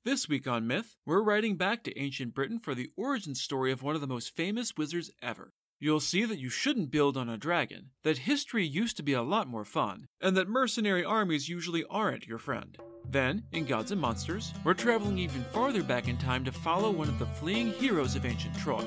This week on Myth, we're riding back to ancient Britain for the origin story of one of the most famous wizards ever. You'll see that you shouldn't build on a dragon, that history used to be a lot more fun, and that mercenary armies usually aren't your friend. Then, in Gods and Monsters, we're traveling even farther back in time to follow one of the fleeing heroes of ancient Troy.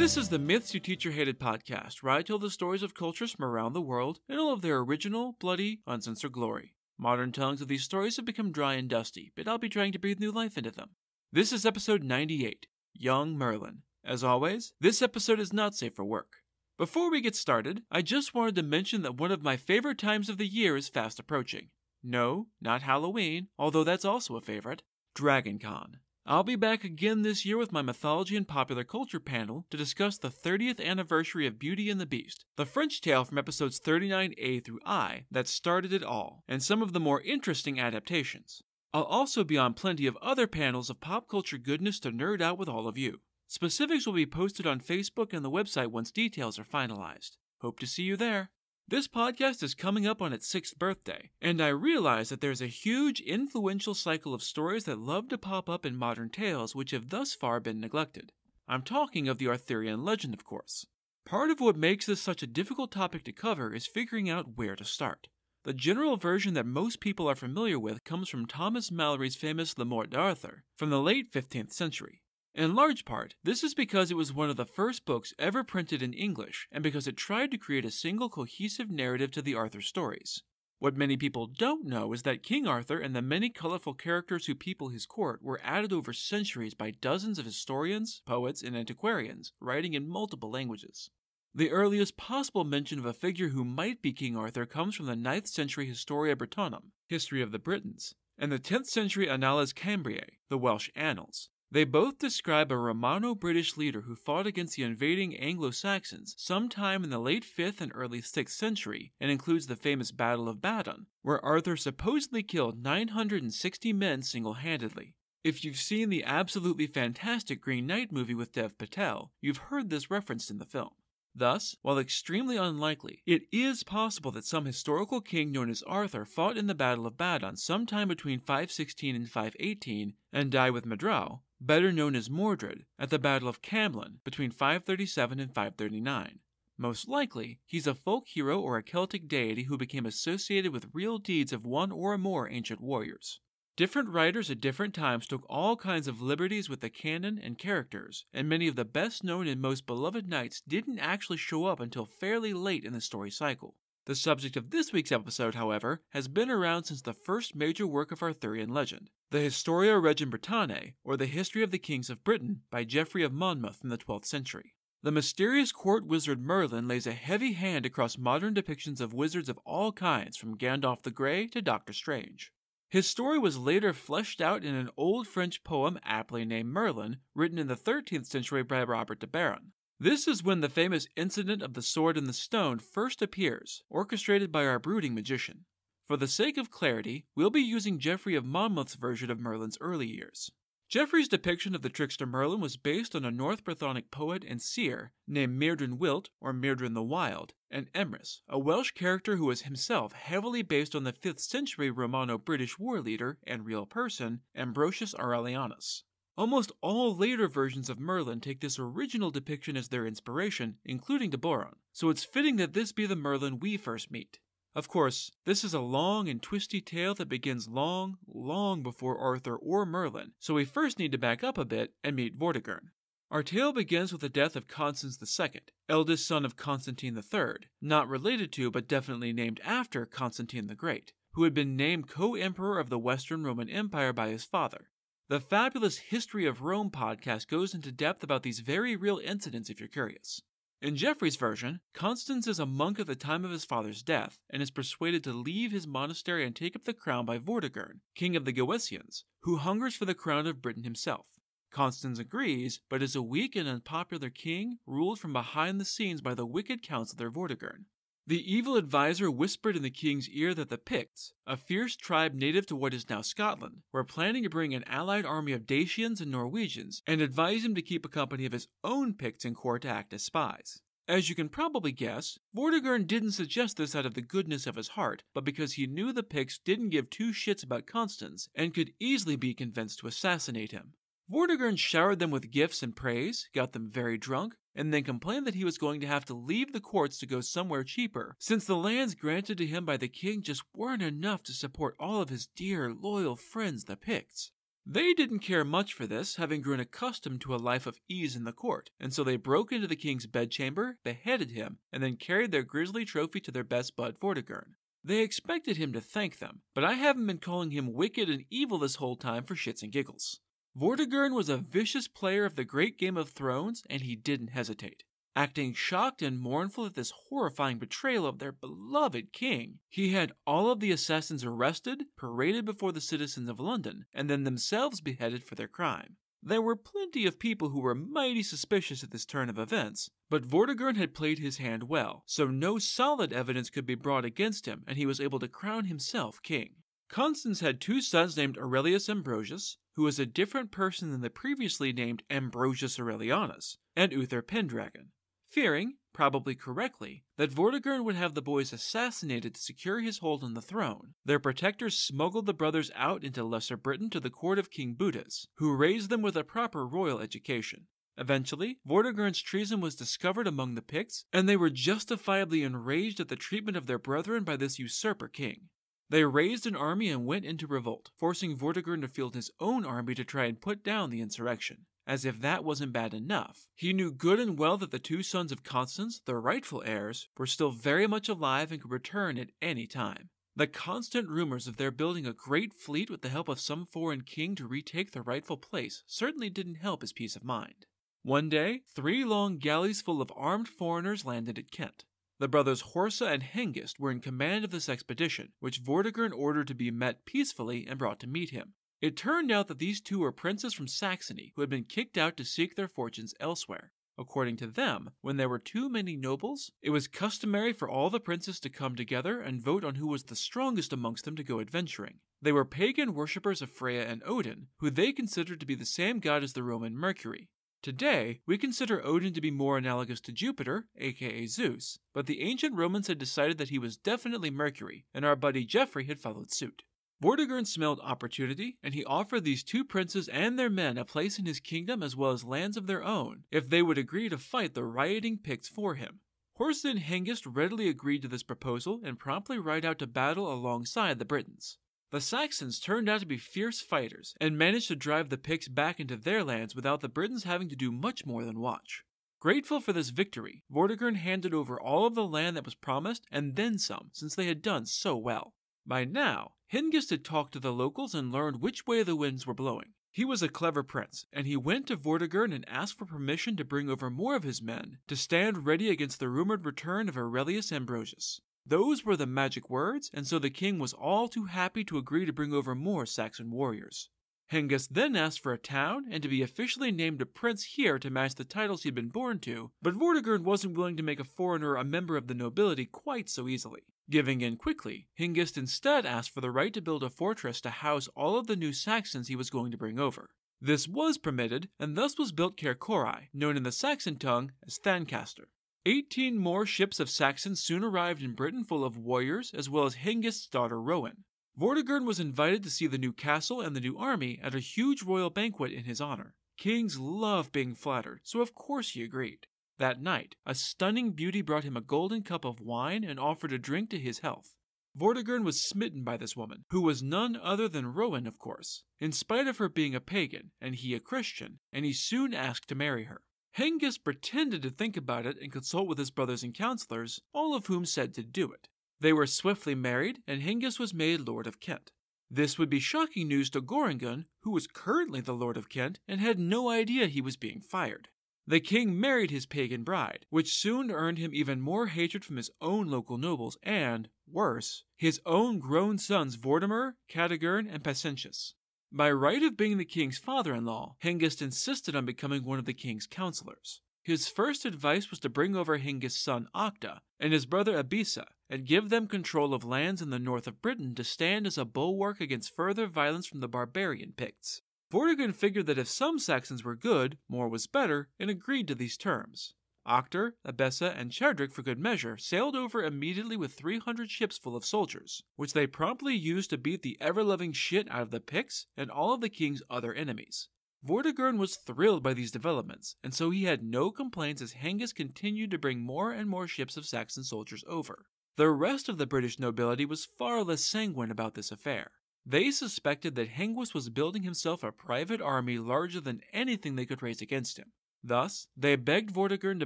This is the Myths Your Teacher Hated podcast, where I tell the stories of cultures from around the world in all of their original, bloody, uncensored glory. Modern tellings of these stories have become dry and dusty, but I'll be trying to breathe new life into them. This is episode 98, Young Merlin. As always, this episode is not safe for work. Before we get started, I just wanted to mention that one of my favorite times of the year is fast approaching. No, not Halloween, although that's also a favorite, DragonCon. I'll be back again this year with my mythology and popular culture panel to discuss the 30th anniversary of Beauty and the Beast, the French tale from episodes 39A through I that started it all, and some of the more interesting adaptations. I'll also be on plenty of other panels of pop culture goodness to nerd out with all of you. Specifics will be posted on Facebook and the website once details are finalized. Hope to see you there. This podcast is coming up on its 6th birthday, and I realize that there's a huge, influential cycle of stories that love to pop up in modern tales which have thus far been neglected. I'm talking of the Arthurian legend, of course. Part of what makes this such a difficult topic to cover is figuring out where to start. The general version that most people are familiar with comes from Thomas Malory's famous Le Morte d'Arthur from the late 15th century. In large part, this is because it was one of the first books ever printed in English, and because it tried to create a single cohesive narrative to the Arthur stories. What many people don't know is that King Arthur and the many colorful characters who people his court were added over centuries by dozens of historians, poets, and antiquarians, writing in multiple languages. The earliest possible mention of a figure who might be King Arthur comes from the 9th century Historia Britonum, History of the Britons, and the 10th century Annales Cambriae, the Welsh Annals. They both describe a Romano-British leader who fought against the invading Anglo-Saxons sometime in the late 5th and early 6th century, and includes the famous Battle of Badon, where Arthur supposedly killed 960 men single-handedly. If you've seen the absolutely fantastic Green Knight movie with Dev Patel, you've heard this referenced in the film. Thus, while extremely unlikely, it is possible that some historical king known as Arthur fought in the Battle of Badon sometime between 516 and 518 and died with Madrau, better known as Mordred, at the Battle of Camlan between 537 and 539. Most likely, he's a folk hero or a Celtic deity who became associated with real deeds of one or more ancient warriors. Different writers at different times took all kinds of liberties with the canon and characters, and many of the best known and most beloved knights didn't actually show up until fairly late in the story cycle. The subject of this week's episode, however, has been around since the first major work of Arthurian legend, the Historia Regum Britanniae, or the History of the Kings of Britain, by Geoffrey of Monmouth from the 12th century. The mysterious court wizard Merlin lays a heavy hand across modern depictions of wizards of all kinds, from Gandalf the Grey to Doctor Strange. His story was later fleshed out in an old French poem aptly named Merlin, written in the 13th century by Robert de Baron. This is when the famous incident of the sword and the stone first appears, orchestrated by our brooding magician. For the sake of clarity, we'll be using Geoffrey of Monmouth's version of Merlin's early years. Geoffrey's depiction of the trickster Merlin was based on a North Brythonic poet and seer named Myrddin Wyllt, or Myrddin the Wild, and Emrys, a Welsh character who was himself heavily based on the 5th century Romano-British war leader and real person, Ambrosius Aurelianus. Almost all later versions of Merlin take this original depiction as their inspiration, including de Boron, so it's fitting that this be the Merlin we first meet. Of course, this is a long and twisty tale that begins long, long before Arthur or Merlin, so we first need to back up a bit and meet Vortigern. Our tale begins with the death of Constans II, eldest son of Constantine III, not related to but definitely named after Constantine the Great, who had been named co-emperor of the Western Roman Empire by his father. The fabulous History of Rome podcast goes into depth about these very real incidents if you're curious. In Geoffrey's version, Constans is a monk at the time of his father's death, and is persuaded to leave his monastery and take up the crown by Vortigern, king of the Goesians, who hungers for the crown of Britain himself. Constans agrees, but is a weak and unpopular king, ruled from behind the scenes by the wicked counselor Vortigern. The evil advisor whispered in the king's ear that the Picts, a fierce tribe native to what is now Scotland, were planning to bring an allied army of Dacians and Norwegians and advised him to keep a company of his own Picts in court to act as spies. As you can probably guess, Vortigern didn't suggest this out of the goodness of his heart, but because he knew the Picts didn't give two shits about Constans and could easily be convinced to assassinate him. Vortigern showered them with gifts and praise, got them very drunk, and then complained that he was going to have to leave the courts to go somewhere cheaper, since the lands granted to him by the king just weren't enough to support all of his dear, loyal friends, the Picts. They didn't care much for this, having grown accustomed to a life of ease in the court, and so they broke into the king's bedchamber, beheaded him, and then carried their grisly trophy to their best bud Vortigern. They expected him to thank them, but I haven't been calling him wicked and evil this whole time for shits and giggles. Vortigern was a vicious player of the great Game of Thrones, and he didn't hesitate. Acting shocked and mournful at this horrifying betrayal of their beloved king, he had all of the assassins arrested, paraded before the citizens of London, and then themselves beheaded for their crime. There were plenty of people who were mighty suspicious at this turn of events, but Vortigern had played his hand well, so no solid evidence could be brought against him, and he was able to crown himself king. Constans had two sons named Aurelius Ambrosius, who was a different person than the previously named Ambrosius Aurelianus, and Uther Pendragon. Fearing, probably correctly, that Vortigern would have the boys assassinated to secure his hold on the throne, their protectors smuggled the brothers out into Lesser Britain to the court of King Budas, who raised them with a proper royal education. Eventually, Vortigern's treason was discovered among the Picts, and they were justifiably enraged at the treatment of their brethren by this usurper king. They raised an army and went into revolt, forcing Vortigern to field his own army to try and put down the insurrection. As if that wasn't bad enough, he knew good and well that the two sons of Constans, the rightful heirs, were still very much alive and could return at any time. The constant rumors of their building a great fleet with the help of some foreign king to retake the rightful place certainly didn't help his peace of mind. One day, 3 long galleys full of armed foreigners landed at Kent. The brothers Horsa and Hengist were in command of this expedition, which Vortigern ordered to be met peacefully and brought to meet him. It turned out that these two were princes from Saxony who had been kicked out to seek their fortunes elsewhere. According to them, when there were too many nobles, it was customary for all the princes to come together and vote on who was the strongest amongst them to go adventuring. They were pagan worshippers of Freya and Odin, who they considered to be the same god as the Roman Mercury. Today, we consider Odin to be more analogous to Jupiter, aka Zeus, but the ancient Romans had decided that he was definitely Mercury, and our buddy Geoffrey had followed suit. Vortigern smelled opportunity, and he offered these two princes and their men a place in his kingdom as well as lands of their own, if they would agree to fight the rioting Picts for him. Horsa and Hengist readily agreed to this proposal and promptly ride out to battle alongside the Britons. The Saxons turned out to be fierce fighters, and managed to drive the Picts back into their lands without the Britons having to do much more than watch. Grateful for this victory, Vortigern handed over all of the land that was promised and then some, since they had done so well. By now, Hengist had talked to the locals and learned which way the winds were blowing. He was a clever prince, and he went to Vortigern and asked for permission to bring over more of his men to stand ready against the rumored return of Aurelius Ambrosius. Those were the magic words, and so the king was all too happy to agree to bring over more Saxon warriors. Hengist then asked for a town and to be officially named a prince here to match the titles he'd been born to, but Vortigern wasn't willing to make a foreigner a member of the nobility quite so easily. Giving in quickly, Hengist instead asked for the right to build a fortress to house all of the new Saxons he was going to bring over. This was permitted, and thus was built Cair Corai, known in the Saxon tongue as Thancaster. 18 more ships of Saxons soon arrived in Britain full of warriors, as well as Hengist's daughter Rowan. Vortigern was invited to see the new castle and the new army at a huge royal banquet in his honor. Kings love being flattered, so of course he agreed. That night, a stunning beauty brought him a golden cup of wine and offered a drink to his health. Vortigern was smitten by this woman, who was none other than Rowan, of course, in spite of her being a pagan and he a Christian, and he soon asked to marry her. Hengist pretended to think about it and consult with his brothers and counselors, all of whom said to do it. They were swiftly married, and Hengist was made Lord of Kent. This would be shocking news to Goringun, who was currently the Lord of Kent and had no idea he was being fired. The king married his pagan bride, which soon earned him even more hatred from his own local nobles and, worse, his own grown sons Vortimer, Cadogan, and Pasentius. By right of being the king's father-in-law, Hengist insisted on becoming one of the king's counselors. His first advice was to bring over Hengist's son Octa and his brother Abisa and give them control of lands in the north of Britain to stand as a bulwark against further violence from the barbarian Picts. Vortigern figured that if some Saxons were good, more was better, and agreed to these terms. Octor, Abessa, and Cherdric, for good measure, sailed over immediately with 300 ships full of soldiers, which they promptly used to beat the ever-loving shit out of the Picts and all of the king's other enemies. Vortigern was thrilled by these developments, and so he had no complaints as Hengist continued to bring more and more ships of Saxon soldiers over. The rest of the British nobility was far less sanguine about this affair. They suspected that Hengist was building himself a private army larger than anything they could raise against him. Thus, they begged Vortigern to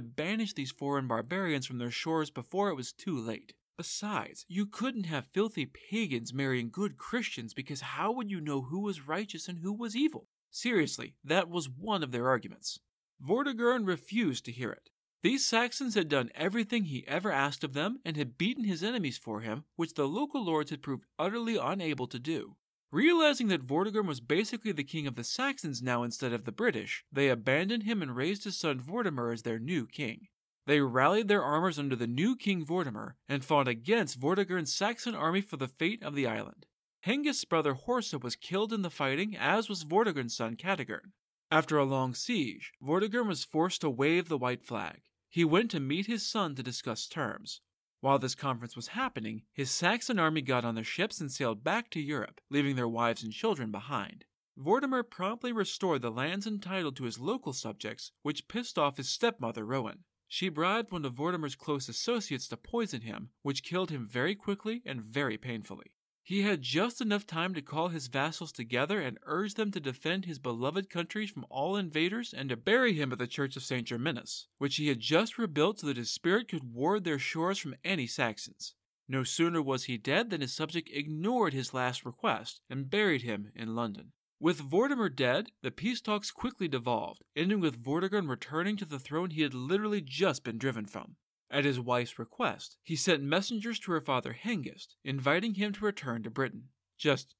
banish these foreign barbarians from their shores before it was too late. Besides, you couldn't have filthy pagans marrying good Christians because how would you know who was righteous and who was evil? Seriously, that was one of their arguments. Vortigern refused to hear it. These Saxons had done everything he ever asked of them and had beaten his enemies for him, which the local lords had proved utterly unable to do. Realizing that Vortigern was basically the king of the Saxons now instead of the British, they abandoned him and raised his son Vortimer as their new king. They rallied their armies under the new king Vortimer and fought against Vortigern's Saxon army for the fate of the island. Hengist's brother Horsa was killed in the fighting, as was Vortigern's son Catigern. After a long siege, Vortigern was forced to wave the white flag. He went to meet his son to discuss terms. While this conference was happening, his Saxon army got on their ships and sailed back to Europe, leaving their wives and children behind. Vortimer promptly restored the lands entitled to his local subjects, which pissed off his stepmother Rowan. She bribed one of Vortimer's close associates to poison him, which killed him very quickly and very painfully. He had just enough time to call his vassals together and urge them to defend his beloved country from all invaders and to bury him at the Church of St. Germanus, which he had just rebuilt so that his spirit could ward their shores from any Saxons. No sooner was he dead than his subject ignored his last request and buried him in London. With Vortimer dead, the peace talks quickly devolved, ending with Vortigern returning to the throne he had literally just been driven from. At his wife's request, he sent messengers to her father Hengist, inviting him to return to Britain. Just,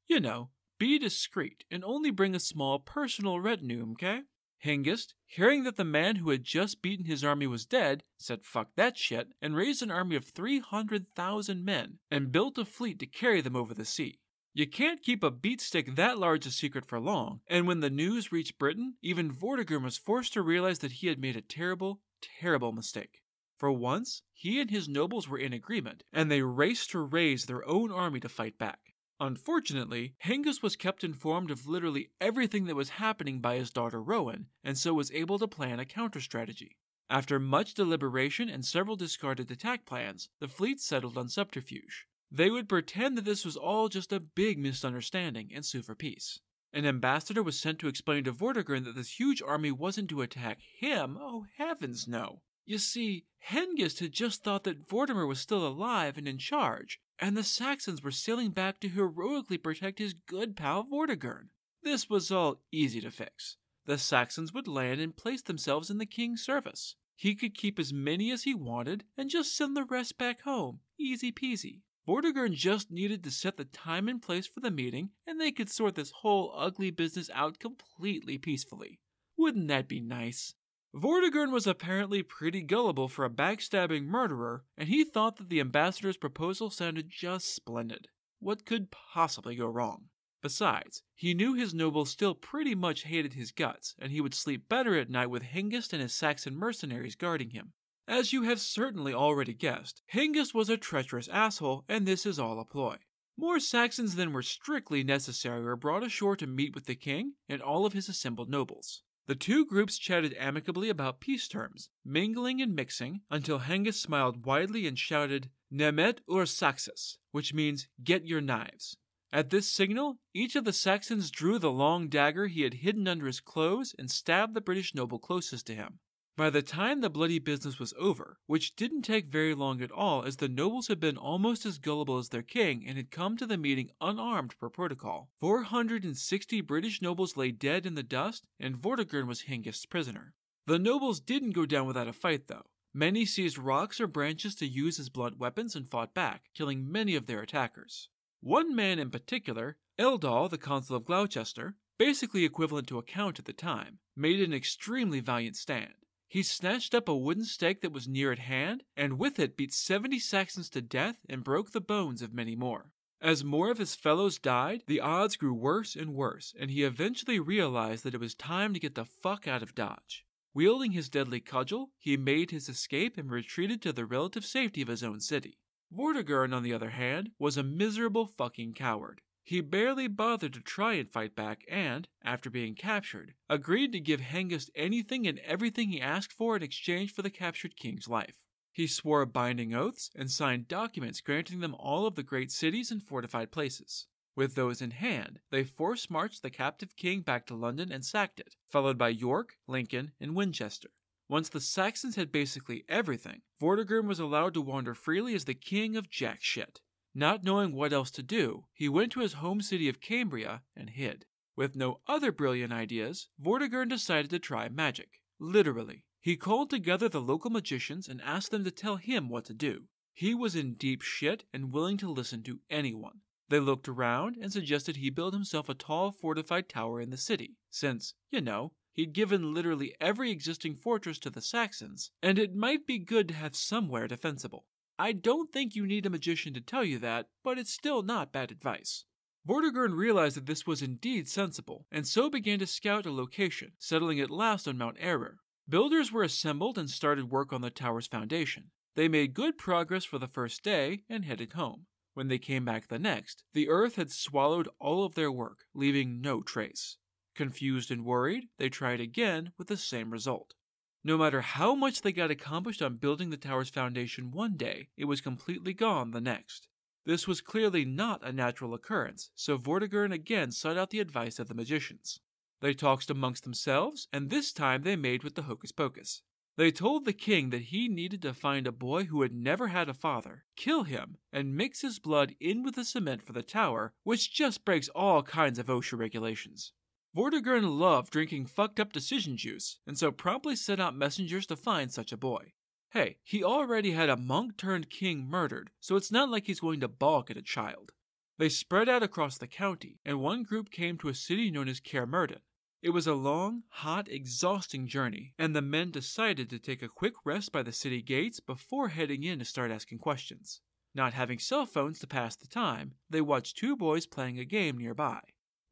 be discreet and only bring a small personal retinue, okay? Hengist, hearing that the man who had just beaten his army was dead, said fuck that shit and raised an army of 300,000 men and built a fleet to carry them over the sea. You can't keep a beatstick that large a secret for long, and when the news reached Britain, even Vortigern was forced to realize that he had made a terrible, terrible mistake. For once, he and his nobles were in agreement, and they raced to raise their own army to fight back. Unfortunately, Hengist was kept informed of literally everything that was happening by his daughter Rowan, and so was able to plan a counter-strategy. After much deliberation and several discarded attack plans, the fleet settled on subterfuge. They would pretend that this was all just a big misunderstanding and sue for peace. An ambassador was sent to explain to Vortigern that this huge army wasn't to attack him. Oh, heavens no. You see, Hengist had just thought that Vortimer was still alive and in charge, and the Saxons were sailing back to heroically protect his good pal Vortigern. This was all easy to fix. The Saxons would land and place themselves in the king's service. He could keep as many as he wanted and just send the rest back home. Easy peasy. Vortigern just needed to set the time and place for the meeting, and they could sort this whole ugly business out completely peacefully. Wouldn't that be nice? Vortigern was apparently pretty gullible for a backstabbing murderer, and he thought that the ambassador's proposal sounded just splendid. What could possibly go wrong? Besides, he knew his nobles still pretty much hated his guts, and he would sleep better at night with Hengist and his Saxon mercenaries guarding him. As you have certainly already guessed, Hengist was a treacherous asshole, and this is all a ploy. More Saxons than were strictly necessary were brought ashore to meet with the king and all of his assembled nobles. The two groups chatted amicably about peace terms, mingling and mixing, until Hengist smiled widely and shouted, "Nemet ur Saxes," which means, "Get your knives." At this signal, each of the Saxons drew the long dagger he had hidden under his clothes and stabbed the British noble closest to him. By the time the bloody business was over, which didn't take very long at all as the nobles had been almost as gullible as their king and had come to the meeting unarmed per protocol, 460 British nobles lay dead in the dust, and Vortigern was Hengist's prisoner. The nobles didn't go down without a fight though. Many seized rocks or branches to use as blunt weapons and fought back, killing many of their attackers. One man in particular, Eldal, the consul of Gloucester, basically equivalent to a count at the time, made an extremely valiant stand. He snatched up a wooden stake that was near at hand, and with it beat 70 Saxons to death and broke the bones of many more. As more of his fellows died, the odds grew worse and worse, and he eventually realized that it was time to get the fuck out of Dodge. Wielding his deadly cudgel, he made his escape and retreated to the relative safety of his own city. Vortigern, on the other hand, was a miserable fucking coward. He barely bothered to try and fight back and, after being captured, agreed to give Hengist anything and everything he asked for in exchange for the captured king's life. He swore binding oaths and signed documents granting them all of the great cities and fortified places. With those in hand, they force-marched the captive king back to London and sacked it, followed by York, Lincoln, and Winchester. Once the Saxons had basically everything, Vortigern was allowed to wander freely as the king of jack shit. Not knowing what else to do, he went to his home city of Cambria and hid. With no other brilliant ideas, Vortigern decided to try magic. Literally. He called together the local magicians and asked them to tell him what to do. He was in deep shit and willing to listen to anyone. They looked around and suggested he build himself a tall fortified tower in the city, since, he'd given literally every existing fortress to the Saxons, and it might be good to have somewhere defensible. I don't think you need a magician to tell you that, but it's still not bad advice. Vortigern realized that this was indeed sensible, and so began to scout a location, settling at last on Mount Error. Builders were assembled and started work on the tower's foundation. They made good progress for the first day and headed home. When they came back the next, the earth had swallowed all of their work, leaving no trace. Confused and worried, they tried again with the same result. No matter how much they got accomplished on building the tower's foundation one day, it was completely gone the next. This was clearly not a natural occurrence, so Vortigern again sought out the advice of the magicians. They talked amongst themselves, and this time they made with the hocus pocus. They told the king that he needed to find a boy who had never had a father, kill him, and mix his blood in with the cement for the tower, which just breaks all kinds of OSHA regulations. Vortigern loved drinking fucked up decision juice, and so promptly sent out messengers to find such a boy. Hey, he already had a monk-turned-king murdered, so it's not like he's going to balk at a child. They spread out across the county, and one group came to a city known as Merlin. It was a long, hot, exhausting journey, and the men decided to take a quick rest by the city gates before heading in to start asking questions. Not having cell phones to pass the time, they watched two boys playing a game nearby.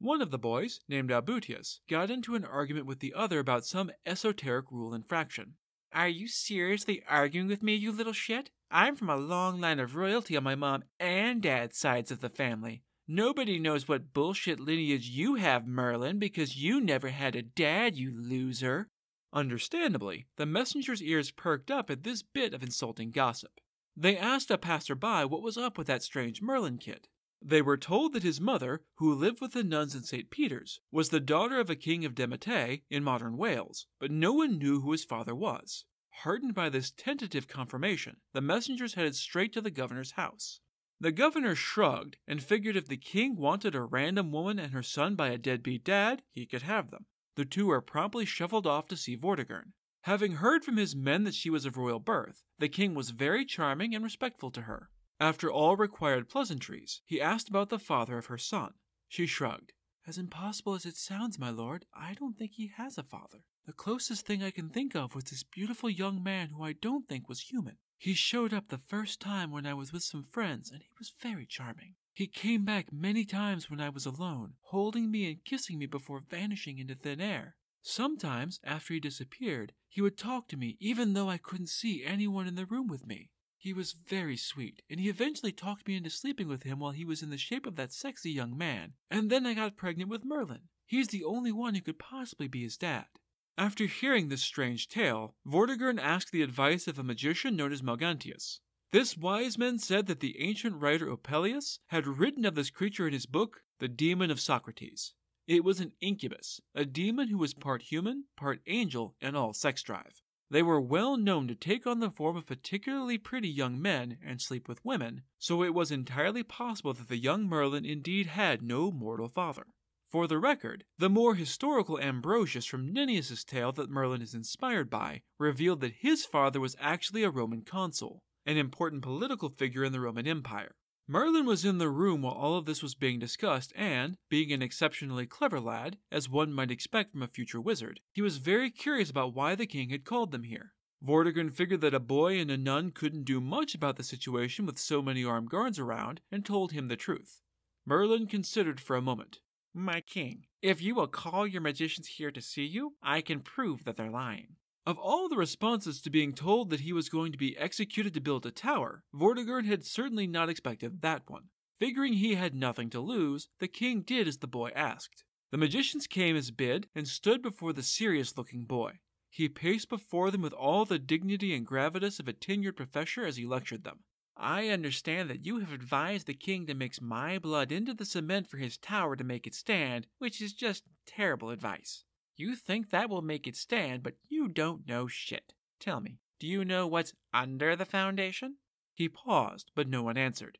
One of the boys, named Albutius, got into an argument with the other about some esoteric rule infraction. "Are you seriously arguing with me, you little shit? I'm from a long line of royalty on my mom and dad's sides of the family. Nobody knows what bullshit lineage you have, Merlin, because you never had a dad, you loser." Understandably, the messenger's ears perked up at this bit of insulting gossip. They asked a passerby what was up with that strange Merlin kid. They were told that his mother, who lived with the nuns in St. Peter's, was the daughter of a king of Demetay in modern Wales, but no one knew who his father was. Heartened by this tentative confirmation, the messengers headed straight to the governor's house. The governor shrugged and figured if the king wanted a random woman and her son by a deadbeat dad, he could have them. The two were promptly shuffled off to see Vortigern. Having heard from his men that she was of royal birth, the king was very charming and respectful to her. After all required pleasantries, he asked about the father of her son. She shrugged. "As impossible as it sounds, my lord, I don't think he has a father. The closest thing I can think of was this beautiful young man who I don't think was human. He showed up the first time when I was with some friends, and he was very charming. He came back many times when I was alone, holding me and kissing me before vanishing into thin air. Sometimes, after he disappeared, he would talk to me even though I couldn't see anyone in the room with me. He was very sweet, and he eventually talked me into sleeping with him while he was in the shape of that sexy young man, and then I got pregnant with Merlin. He's the only one who could possibly be his dad." After hearing this strange tale, Vortigern asked the advice of a magician known as Melgantius. This wise man said that the ancient writer Opelius had written of this creature in his book, The Demon of Socrates. It was an incubus, a demon who was part human, part angel, and all sex drive. They were well known to take on the form of particularly pretty young men and sleep with women, so it was entirely possible that the young Merlin indeed had no mortal father. For the record, the more historical Ambrosius from Nennius's tale that Merlin is inspired by revealed that his father was actually a Roman consul, an important political figure in the Roman Empire. Merlin was in the room while all of this was being discussed and, being an exceptionally clever lad, as one might expect from a future wizard, he was very curious about why the king had called them here. Vortigern figured that a boy and a nun couldn't do much about the situation with so many armed guards around and told him the truth. Merlin considered for a moment. My king, if you will call your magicians here to see you, I can prove that they're lying. Of all the responses to being told that he was going to be executed to build a tower, Vortigern had certainly not expected that one. Figuring he had nothing to lose, the king did as the boy asked. The magicians came as bid and stood before the serious-looking boy. He paced before them with all the dignity and gravitas of a tenured professor as he lectured them. I understand that you have advised the king to mix my blood into the cement for his tower to make it stand, which is just terrible advice. You think that will make it stand, but you don't know shit. Tell me, do you know what's under the foundation? He paused, but no one answered.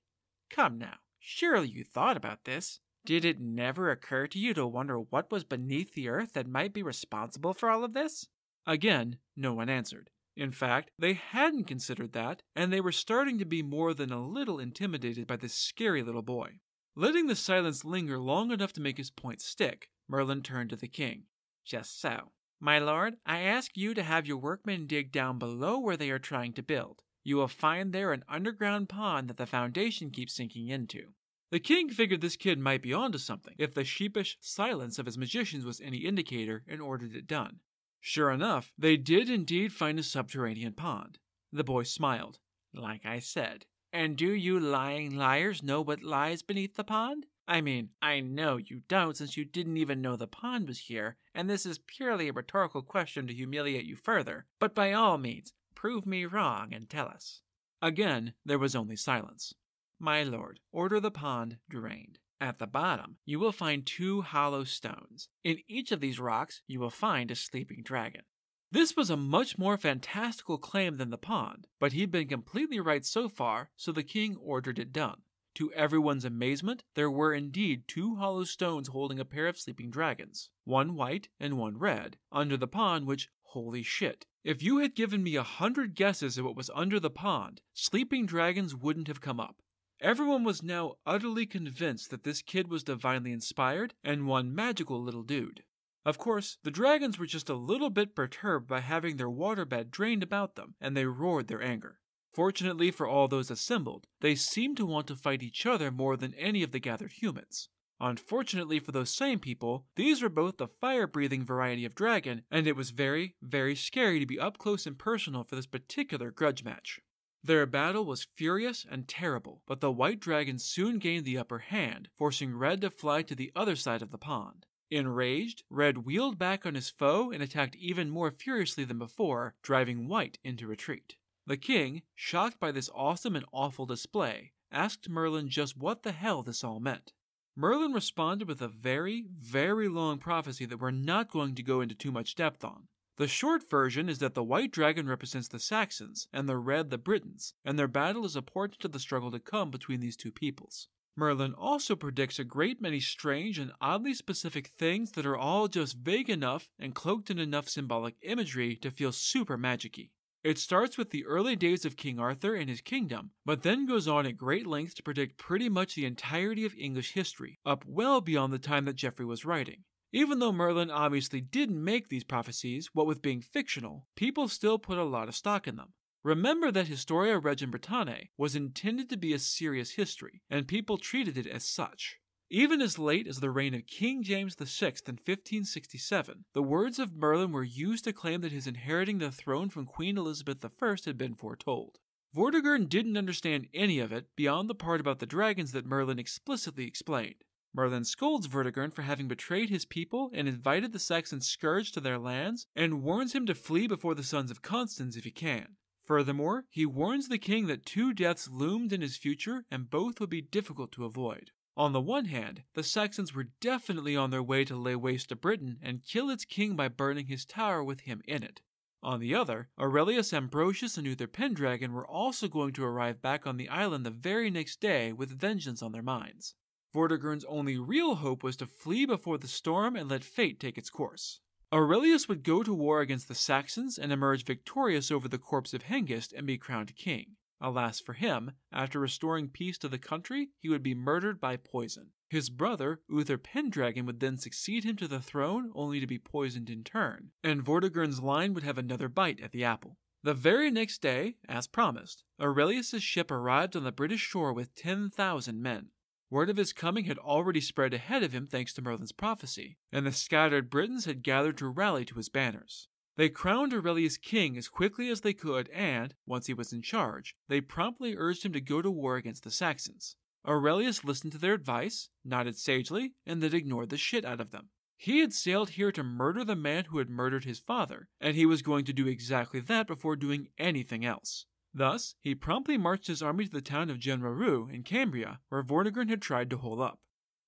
Come now, surely you thought about this. Did it never occur to you to wonder what was beneath the earth that might be responsible for all of this? Again, no one answered. In fact, they hadn't considered that, and they were starting to be more than a little intimidated by this scary little boy. Letting the silence linger long enough to make his point stick, Merlin turned to the king. Just so. My lord, I ask you to have your workmen dig down below where they are trying to build. You will find there an underground pond that the foundation keeps sinking into. The king figured this kid might be onto something if the sheepish silence of his magicians was any indicator and ordered it done. Sure enough, they did indeed find a subterranean pond. The boy smiled. Like I said. And do you lying liars know what lies beneath the pond? I mean, I know you don't since you didn't even know the pond was here, and this is purely a rhetorical question to humiliate you further, but by all means, prove me wrong and tell us. Again, there was only silence. My lord, order the pond drained. At the bottom, you will find 2 hollow stones. In each of these rocks, you will find a sleeping dragon. This was a much more fantastical claim than the pond, but he'd been completely right so far, so the king ordered it done. To everyone's amazement, there were indeed 2 hollow stones holding a pair of sleeping dragons, one white and one red, under the pond which, holy shit, if you had given me 100 guesses at what was under the pond, sleeping dragons wouldn't have come up. Everyone was now utterly convinced that this kid was divinely inspired and one magical little dude. Of course, the dragons were just a little bit perturbed by having their waterbed drained about them, and they roared their anger. Fortunately for all those assembled, they seemed to want to fight each other more than any of the gathered humans. Unfortunately for those same people, these were both the fire-breathing variety of dragon, and it was very, very scary to be up close and personal for this particular grudge match. Their battle was furious and terrible, but the white dragon soon gained the upper hand, forcing Red to fly to the other side of the pond. Enraged, Red wheeled back on his foe and attacked even more furiously than before, driving White into retreat. The king, shocked by this awesome and awful display, asked Merlin just what the hell this all meant. Merlin responded with a very, very long prophecy that we're not going to go into too much depth on. The short version is that the white dragon represents the Saxons and the red the Britons, and their battle is a portent of the struggle to come between these two peoples. Merlin also predicts a great many strange and oddly specific things that are all just vague enough and cloaked in enough symbolic imagery to feel super magic-y. It starts with the early days of King Arthur and his kingdom, but then goes on at great length to predict pretty much the entirety of English history, up well beyond the time that Geoffrey was writing. Even though Merlin obviously didn't make these prophecies, what with being fictional, people still put a lot of stock in them. Remember that Historia Regum Britanniae was intended to be a serious history, and people treated it as such. Even as late as the reign of King James VI in 1567, the words of Merlin were used to claim that his inheriting the throne from Queen Elizabeth I had been foretold. Vortigern didn't understand any of it beyond the part about the dragons that Merlin explicitly explained. Merlin scolds Vortigern for having betrayed his people and invited the Saxon scourge to their lands, and warns him to flee before the sons of Constans if he can. Furthermore, he warns the king that 2 deaths loomed in his future and both would be difficult to avoid. On the one hand, the Saxons were definitely on their way to lay waste to Britain and kill its king by burning his tower with him in it. On the other, Aurelius Ambrosius and Uther Pendragon were also going to arrive back on the island the very next day with vengeance on their minds. Vortigern's only real hope was to flee before the storm and let fate take its course. Aurelius would go to war against the Saxons and emerge victorious over the corpse of Hengist and be crowned king. Alas for him, after restoring peace to the country, he would be murdered by poison. His brother, Uther Pendragon, would then succeed him to the throne, only to be poisoned in turn, and Vortigern's line would have another bite at the apple. The very next day, as promised, Aurelius' ship arrived on the British shore with 10,000 men. Word of his coming had already spread ahead of him thanks to Merlin's prophecy, and the scattered Britons had gathered to rally to his banners. They crowned Aurelius king as quickly as they could and, once he was in charge, they promptly urged him to go to war against the Saxons. Aurelius listened to their advice, nodded sagely, and then ignored the shit out of them. He had sailed here to murder the man who had murdered his father, and he was going to do exactly that before doing anything else. Thus, he promptly marched his army to the town of Genrarue in Cambria, where Vortigern had tried to hole up.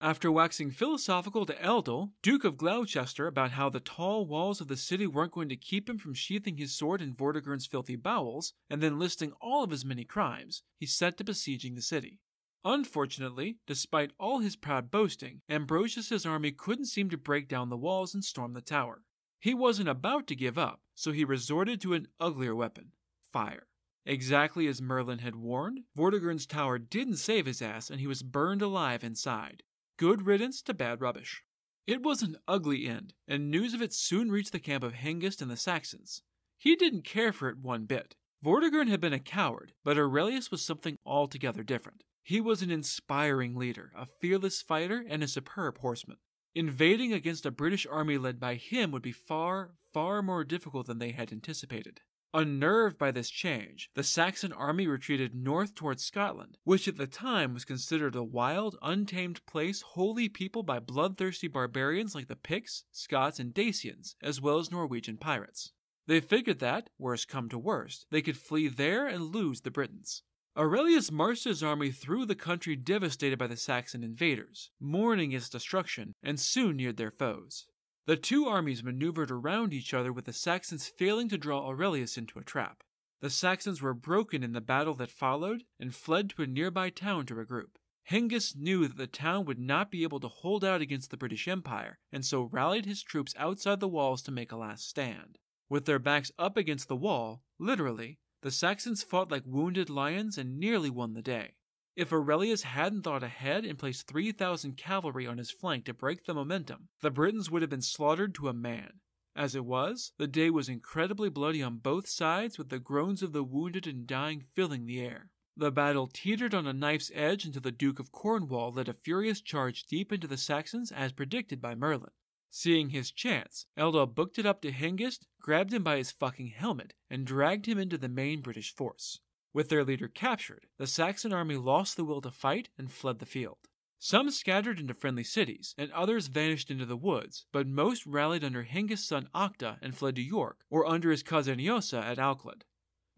After waxing philosophical to Eldil, Duke of Gloucester, about how the tall walls of the city weren't going to keep him from sheathing his sword in Vortigern's filthy bowels, and then listing all of his many crimes, he set to besieging the city. Unfortunately, despite all his proud boasting, Ambrosius's army couldn't seem to break down the walls and storm the tower. He wasn't about to give up, so he resorted to an uglier weapon: fire. Exactly as Merlin had warned, Vortigern's tower didn't save his ass and he was burned alive inside. Good riddance to bad rubbish. It was an ugly end, and news of it soon reached the camp of Hengist and the Saxons. He didn't care for it one bit. Vortigern had been a coward, but Aurelius was something altogether different. He was an inspiring leader, a fearless fighter, and a superb horseman. Invading against a British army led by him would be far, far more difficult than they had anticipated. Unnerved by this change, the Saxon army retreated north towards Scotland, which at the time was considered a wild, untamed place wholly peopled by bloodthirsty barbarians like the Picts, Scots, and Dacians, as well as Norwegian pirates. They figured that, worst come to worst, they could flee there and lose the Britons. Aurelius marched his army through the country devastated by the Saxon invaders, mourning its destruction, and soon neared their foes. The two armies maneuvered around each other, with the Saxons failing to draw Aurelius into a trap. The Saxons were broken in the battle that followed and fled to a nearby town to regroup. Hengist knew that the town would not be able to hold out against the British Empire, and so rallied his troops outside the walls to make a last stand. With their backs up against the wall, literally, the Saxons fought like wounded lions and nearly won the day. If Aurelius hadn't thought ahead and placed 3,000 cavalry on his flank to break the momentum, the Britons would have been slaughtered to a man. As it was, the day was incredibly bloody on both sides, with the groans of the wounded and dying filling the air. The battle teetered on a knife's edge until the Duke of Cornwall led a furious charge deep into the Saxons as predicted by Merlin. Seeing his chance, Eldil booked it up to Hengist, grabbed him by his fucking helmet, and dragged him into the main British force. With their leader captured, the Saxon army lost the will to fight and fled the field. Some scattered into friendly cities, and others vanished into the woods, but most rallied under Hengist's son Acta and fled to York, or under his cousin Eosa at Alclad.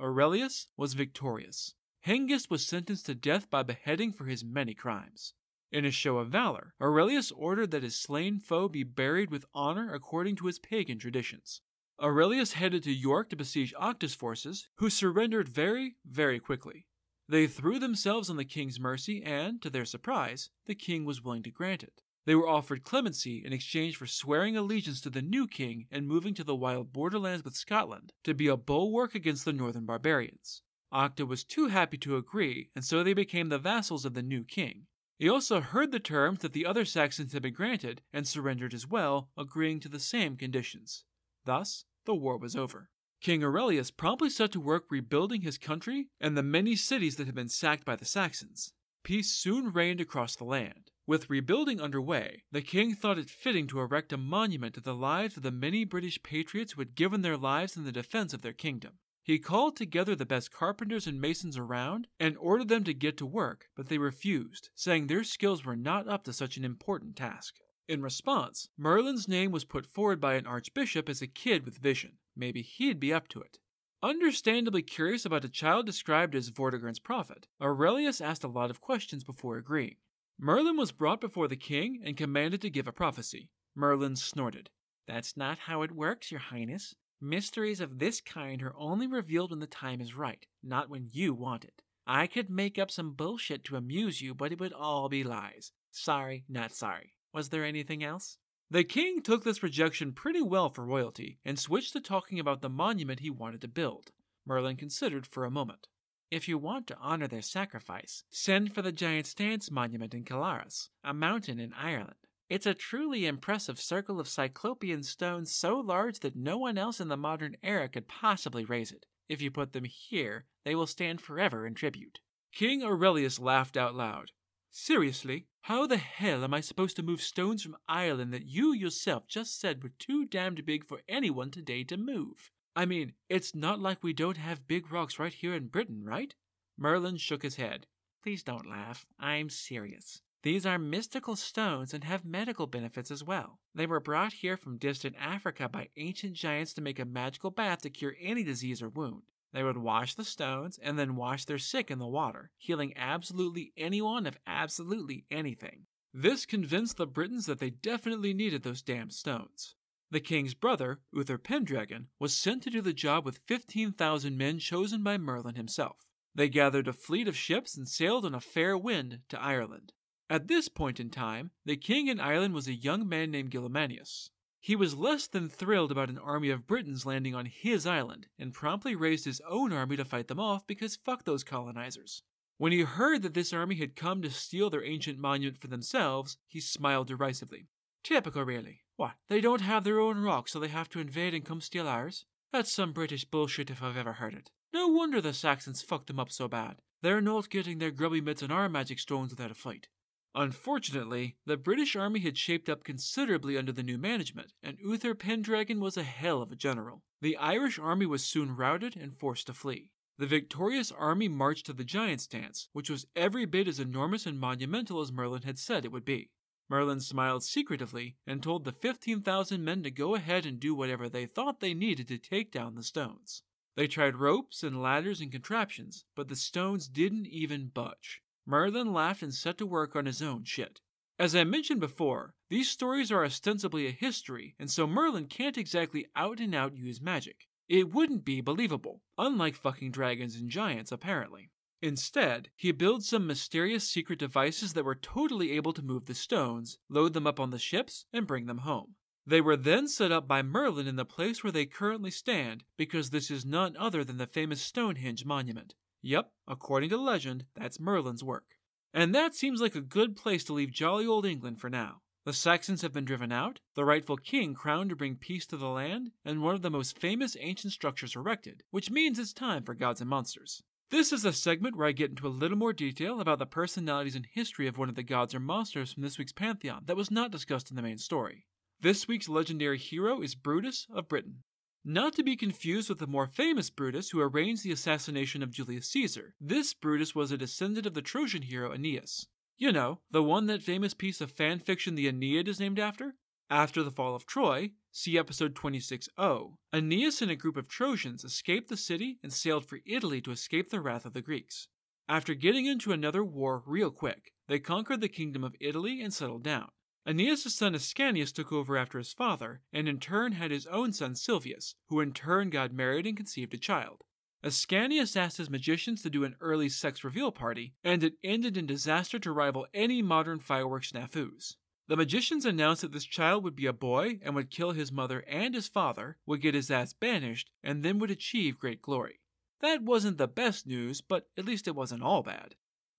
Aurelius was victorious. Hengist was sentenced to death by beheading for his many crimes. In a show of valor, Aurelius ordered that his slain foe be buried with honor according to his pagan traditions. Aurelius headed to York to besiege Acta's forces, who surrendered very, very quickly. They threw themselves on the king's mercy and, to their surprise, the king was willing to grant it. They were offered clemency in exchange for swearing allegiance to the new king and moving to the wild borderlands with Scotland to be a bulwark against the northern barbarians. Acta was too happy to agree, and so they became the vassals of the new king. He also heard the terms that the other Saxons had been granted and surrendered as well, agreeing to the same conditions. Thus, the war was over. King Aurelius promptly set to work rebuilding his country and the many cities that had been sacked by the Saxons. Peace soon reigned across the land. With rebuilding underway, the king thought it fitting to erect a monument to the lives of the many British patriots who had given their lives in the defense of their kingdom. He called together the best carpenters and masons around and ordered them to get to work, but they refused, saying their skills were not up to such an important task. In response, Merlin's name was put forward by an archbishop as a kid with vision. Maybe he'd be up to it. Understandably curious about a child described as Vortigern's prophet, Aurelius asked a lot of questions before agreeing. Merlin was brought before the king and commanded to give a prophecy. Merlin snorted. "That's not how it works, your highness. Mysteries of this kind are only revealed when the time is right, not when you want it. I could make up some bullshit to amuse you, but it would all be lies. Sorry, not sorry. Was there anything else?" The king took this rejection pretty well for royalty and switched to talking about the monument he wanted to build. Merlin considered for a moment. If you want to honor their sacrifice, send for the Giant Stance Monument in Calaris, a mountain in Ireland. It's a truly impressive circle of cyclopean stones so large that no one else in the modern era could possibly raise it. If you put them here, they will stand forever in tribute." King Aurelius laughed out loud. "Seriously? How the hell am I supposed to move stones from Ireland that you yourself just said were too damned big for anyone today to move? I mean, it's not like we don't have big rocks right here in Britain, right?" Merlin shook his head. "Please don't laugh. I'm serious. These are mystical stones and have medical benefits as well. They were brought here from distant Africa by ancient giants to make a magical bath to cure any disease or wound. They would wash the stones and then wash their sick in the water, healing absolutely anyone of absolutely anything. This convinced the Britons that they definitely needed those damned stones. The king's brother, Uther Pendragon, was sent to do the job with 15,000 men chosen by Merlin himself. They gathered a fleet of ships and sailed on a fair wind to Ireland. At this point in time, the king in Ireland was a young man named Gilmanius. He was less than thrilled about an army of Britons landing on his island, and promptly raised his own army to fight them off because fuck those colonizers. When he heard that this army had come to steal their ancient monument for themselves, he smiled derisively. "Typical, really. What, they don't have their own rock, so they have to invade and come steal ours? That's some British bullshit if I've ever heard it. No wonder the Saxons fucked them up so bad. They're not getting their grubby mitts on our magic stones without a fight." Unfortunately, the British army had shaped up considerably under the new management, and Uther Pendragon was a hell of a general. The Irish army was soon routed and forced to flee. The victorious army marched to the Giant Stance, which was every bit as enormous and monumental as Merlin had said it would be. Merlin smiled secretively and told the 15,000 men to go ahead and do whatever they thought they needed to take down the stones. They tried ropes and ladders and contraptions, but the stones didn't even budge. Merlin laughed and set to work on his own shit. As I mentioned before, these stories are ostensibly a history, and so Merlin can't exactly out and out use magic. It wouldn't be believable, unlike fucking dragons and giants apparently. Instead, he builds some mysterious secret devices that were totally able to move the stones, load them up on the ships, and bring them home. They were then set up by Merlin in the place where they currently stand, because this is none other than the famous Stonehenge monument. Yep, according to legend, that's Merlin's work. And that seems like a good place to leave jolly old England for now. The Saxons have been driven out, the rightful king crowned to bring peace to the land, and one of the most famous ancient structures erected, which means it's time for Gods and Monsters. This is a segment where I get into a little more detail about the personalities and history of one of the gods or monsters from this week's pantheon that was not discussed in the main story. This week's legendary hero is Brutus of Britain. Not to be confused with the more famous Brutus who arranged the assassination of Julius Caesar. This Brutus was a descendant of the Trojan hero Aeneas. You know, the one that famous piece of fan fiction the Aeneid is named after? After the fall of Troy, see episode 26.0, Aeneas and a group of Trojans escaped the city and sailed for Italy to escape the wrath of the Greeks. After getting into another war real quick, they conquered the kingdom of Italy and settled down. Aeneas' son Ascanius took over after his father, and in turn had his own son Silvius, who in turn got married and conceived a child. Ascanius asked his magicians to do an early sex reveal party, and it ended in disaster to rival any modern fireworks snafus. The magicians announced that this child would be a boy and would kill his mother and his father, would get his ass banished, and then would achieve great glory. That wasn't the best news, but at least it wasn't all bad.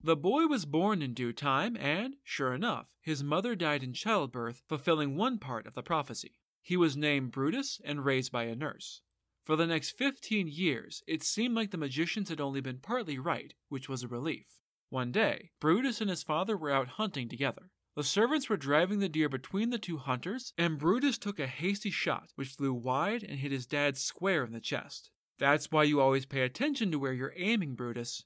The boy was born in due time, and, sure enough, his mother died in childbirth, fulfilling one part of the prophecy. He was named Brutus and raised by a nurse. For the next 15 years, it seemed like the magicians had only been partly right, which was a relief. One day, Brutus and his father were out hunting together. The servants were driving the deer between the two hunters, and Brutus took a hasty shot, which flew wide and hit his dad square in the chest. That's why you always pay attention to where you're aiming, Brutus.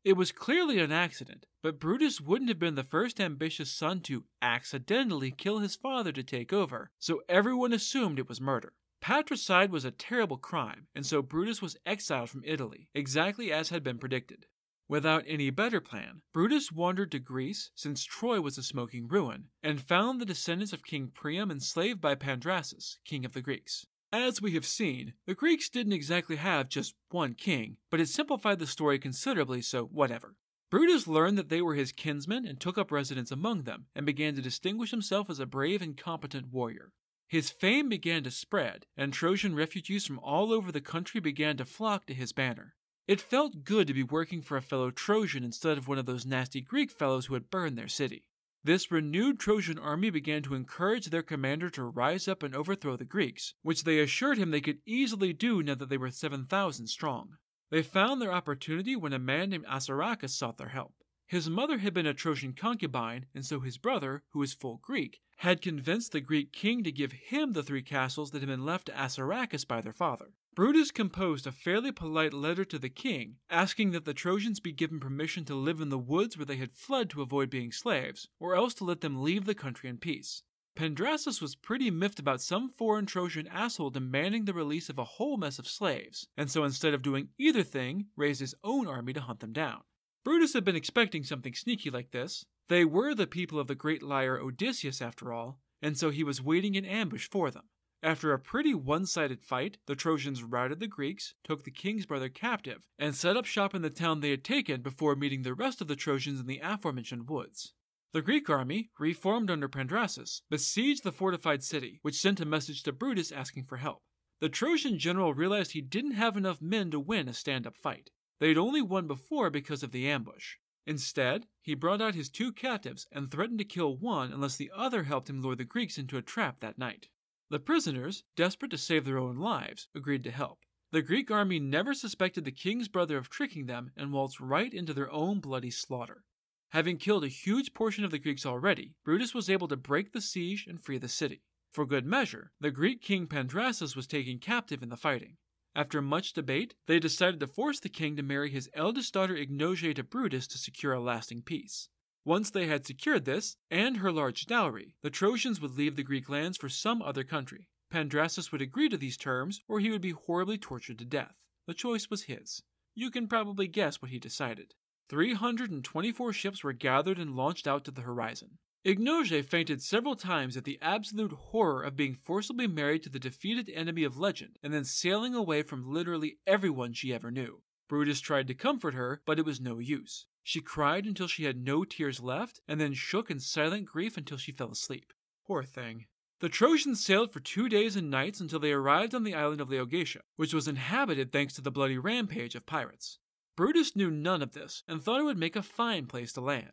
It was clearly an accident, but Brutus wouldn't have been the first ambitious son to accidentally kill his father to take over, so everyone assumed it was murder. Patricide was a terrible crime, and so Brutus was exiled from Italy, exactly as had been predicted. Without any better plan, Brutus wandered to Greece, since Troy was a smoking ruin, and found the descendants of King Priam enslaved by Pandrasus, king of the Greeks. As we have seen, the Greeks didn't exactly have just one king, but it simplified the story considerably, so whatever. Brutus learned that they were his kinsmen and took up residence among them, and began to distinguish himself as a brave and competent warrior. His fame began to spread, and Trojan refugees from all over the country began to flock to his banner. It felt good to be working for a fellow Trojan instead of one of those nasty Greek fellows who had burned their city. This renewed Trojan army began to encourage their commander to rise up and overthrow the Greeks, which they assured him they could easily do now that they were 7,000 strong. They found their opportunity when a man named Assaracus sought their help. His mother had been a Trojan concubine, and so his brother, who was full Greek, had convinced the Greek king to give him the 3 castles that had been left to Assaracus by their father. Brutus composed a fairly polite letter to the king, asking that the Trojans be given permission to live in the woods where they had fled to avoid being slaves, or else to let them leave the country in peace. Pandrasus was pretty miffed about some foreign Trojan asshole demanding the release of a whole mess of slaves, and so instead of doing either thing, raised his own army to hunt them down. Brutus had been expecting something sneaky like this. They were the people of the great liar Odysseus after all, and so he was waiting in ambush for them. After a pretty one-sided fight, the Trojans routed the Greeks, took the king's brother captive, and set up shop in the town they had taken before meeting the rest of the Trojans in the aforementioned woods. The Greek army, reformed under Pandrasus, besieged the fortified city, which sent a message to Brutus asking for help. The Trojan general realized he didn't have enough men to win a stand-up fight. They'd only won before because of the ambush. Instead, he brought out his 2 captives and threatened to kill one unless the other helped him lure the Greeks into a trap that night. The prisoners, desperate to save their own lives, agreed to help. The Greek army never suspected the king's brother of tricking them and waltzed right into their own bloody slaughter. Having killed a huge portion of the Greeks already, Brutus was able to break the siege and free the city. For good measure, the Greek king Pandrasus was taken captive in the fighting. After much debate, they decided to force the king to marry his eldest daughter Ignoge to Brutus to secure a lasting peace. Once they had secured this, and her large dowry, the Trojans would leave the Greek lands for some other country. Pandrasus would agree to these terms, or he would be horribly tortured to death. The choice was his. You can probably guess what he decided. 324 ships were gathered and launched out to the horizon. Ignoge fainted several times at the absolute horror of being forcibly married to the defeated enemy of legend, and then sailing away from literally everyone she ever knew. Brutus tried to comfort her, but it was no use. She cried until she had no tears left, and then shook in silent grief until she fell asleep. Poor thing. The Trojans sailed for 2 days and nights until they arrived on the island of Laodicea, which was inhabited thanks to the bloody rampage of pirates. Brutus knew none of this, and thought it would make a fine place to land.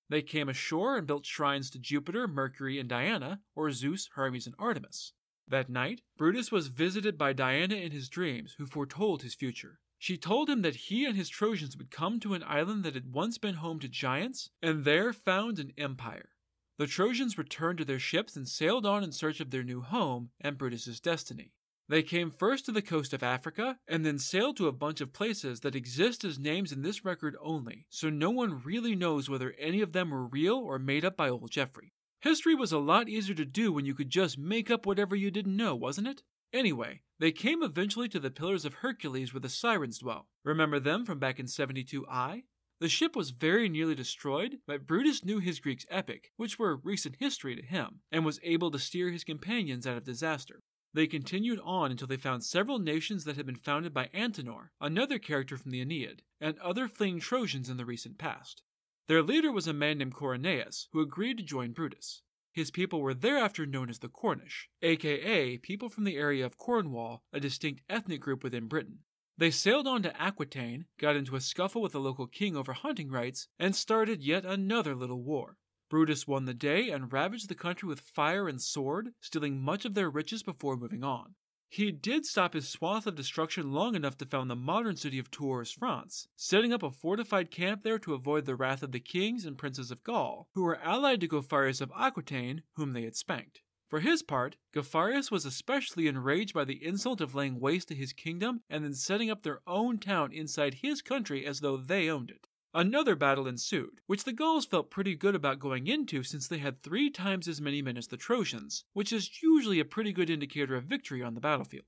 They came ashore and built shrines to Jupiter, Mercury, and Diana, or Zeus, Hermes, and Artemis. That night, Brutus was visited by Diana in his dreams, who foretold his future. She told him that he and his Trojans would come to an island that had once been home to giants, and there found an empire. The Trojans returned to their ships and sailed on in search of their new home and Brutus's destiny. They came first to the coast of Africa, and then sailed to a bunch of places that exist as names in this record only, so no one really knows whether any of them were real or made up by old Geoffrey. History was a lot easier to do when you could just make up whatever you didn't know, wasn't it? Anyway, they came eventually to the Pillars of Hercules where the Sirens dwell. Remember them from back in 72I? The ship was very nearly destroyed, but Brutus knew his Greeks' epic, which were recent history to him, and was able to steer his companions out of disaster. They continued on until they found several nations that had been founded by Antenor, another character from the Aeneid, and other fleeing Trojans in the recent past. Their leader was a man named Corynaeus, who agreed to join Brutus. His people were thereafter known as the Cornish, aka people from the area of Cornwall, a distinct ethnic group within Britain. They sailed on to Aquitaine, got into a scuffle with the local king over hunting rights, and started yet another little war. Brutus won the day and ravaged the country with fire and sword, stealing much of their riches before moving on. He did stop his swath of destruction long enough to found the modern city of Tours, France, setting up a fortified camp there to avoid the wrath of the kings and princes of Gaul, who were allied to Gopharius of Aquitaine, whom they had spanked. For his part, Gopharius was especially enraged by the insult of laying waste to his kingdom and then setting up their own town inside his country as though they owned it. Another battle ensued, which the Gauls felt pretty good about going into since they had 3 times as many men as the Trojans, which is usually a pretty good indicator of victory on the battlefield.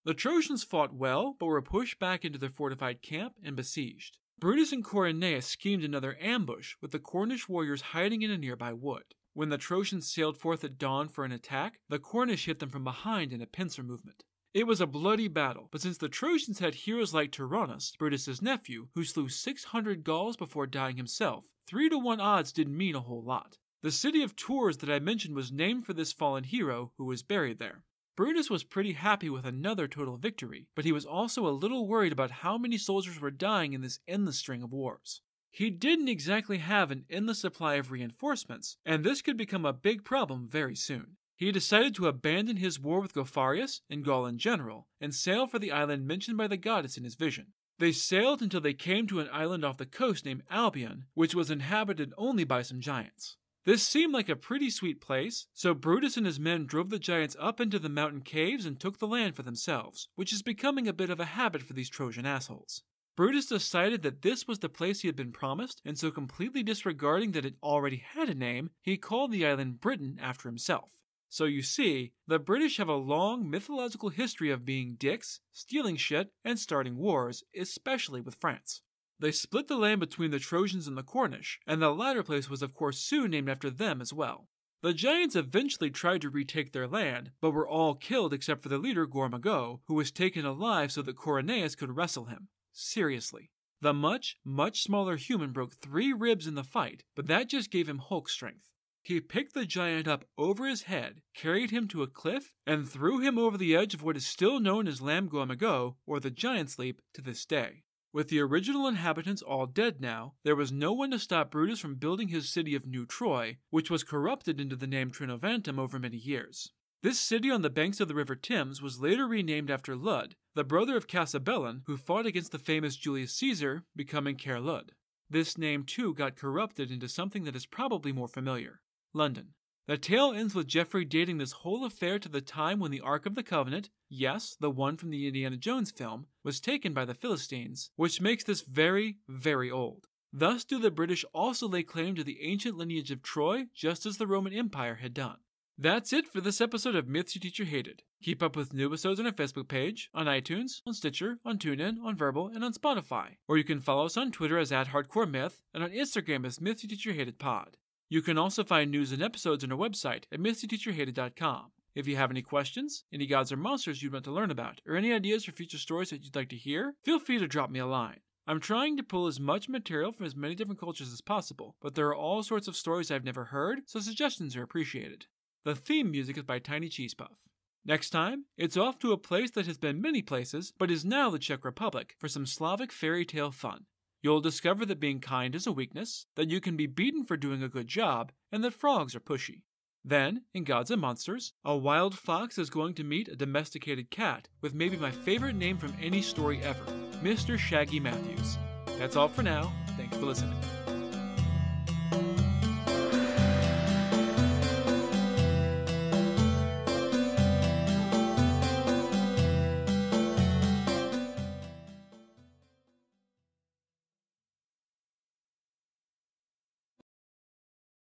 The Trojans fought well, but were pushed back into their fortified camp and besieged. Brutus and Corynaeus schemed another ambush, with the Cornish warriors hiding in a nearby wood. When the Trojans sailed forth at dawn for an attack, the Cornish hit them from behind in a pincer movement. It was a bloody battle, but since the Trojans had heroes like Tyrannus, Brutus' nephew, who slew 600 Gauls before dying himself, 3-to-1 odds didn't mean a whole lot. The city of Tours that I mentioned was named for this fallen hero who was buried there. Brutus was pretty happy with another total victory, but he was also a little worried about how many soldiers were dying in this endless string of wars. He didn't exactly have an endless supply of reinforcements, and this could become a big problem very soon. He decided to abandon his war with Gopharius and Gaul in general, and sail for the island mentioned by the goddess in his vision. They sailed until they came to an island off the coast named Albion, which was inhabited only by some giants. This seemed like a pretty sweet place, so Brutus and his men drove the giants up into the mountain caves and took the land for themselves, which is becoming a bit of a habit for these Trojan assholes. Brutus decided that this was the place he had been promised, and so completely disregarding that it already had a name, he called the island Britain after himself. So you see, the British have a long mythological history of being dicks, stealing shit, and starting wars, especially with France. They split the land between the Trojans and the Cornish, and the latter place was of course soon named after them as well. The giants eventually tried to retake their land, but were all killed except for the leader Gormago, who was taken alive so that Coroneus could wrestle him. Seriously. The much smaller human broke 3 ribs in the fight, but that just gave him Hulk strength. He picked the giant up over his head, carried him to a cliff, and threw him over the edge of what is still known as Lam Gormago, or the Giant's Leap, to this day. With the original inhabitants all dead now, there was no one to stop Brutus from building his city of New Troy, which was corrupted into the name Trinovantum over many years. This city on the banks of the river Thames was later renamed after Lud, the brother of Cassibelan, who fought against the famous Julius Caesar, becoming Cair Lud. This name too got corrupted into something that is probably more familiar. London. The tale ends with Geoffrey dating this whole affair to the time when the Ark of the Covenant, yes, the one from the Indiana Jones film, was taken by the Philistines, which makes this very, very old. Thus do the British also lay claim to the ancient lineage of Troy, just as the Roman Empire had done. That's it for this episode of Myths Your Teacher Hated. Keep up with new episodes on our Facebook page, on iTunes, on Stitcher, on TuneIn, on Verbal, and on Spotify. Or you can follow us on Twitter as @HardcoreMyth, and on Instagram as Myths Your Teacher Hated Pod. You can also find news and episodes on our website at mythsyourteacherhated.com. If you have any questions, any gods or monsters you'd want to learn about, or any ideas for future stories that you'd like to hear, feel free to drop me a line. I'm trying to pull as much material from as many different cultures as possible, but there are all sorts of stories I've never heard, so suggestions are appreciated. The theme music is by Tiny Cheese Puff. Next time, it's off to a place that has been many places, but is now the Czech Republic, for some Slavic fairy tale fun. You'll discover that being kind is a weakness, that you can be beaten for doing a good job, and that frogs are pushy. Then, in Gods and Monsters, a wild fox is going to meet a domesticated cat with maybe my favorite name from any story ever, Mr. Shaggy Matthews. That's all for now. Thanks for listening.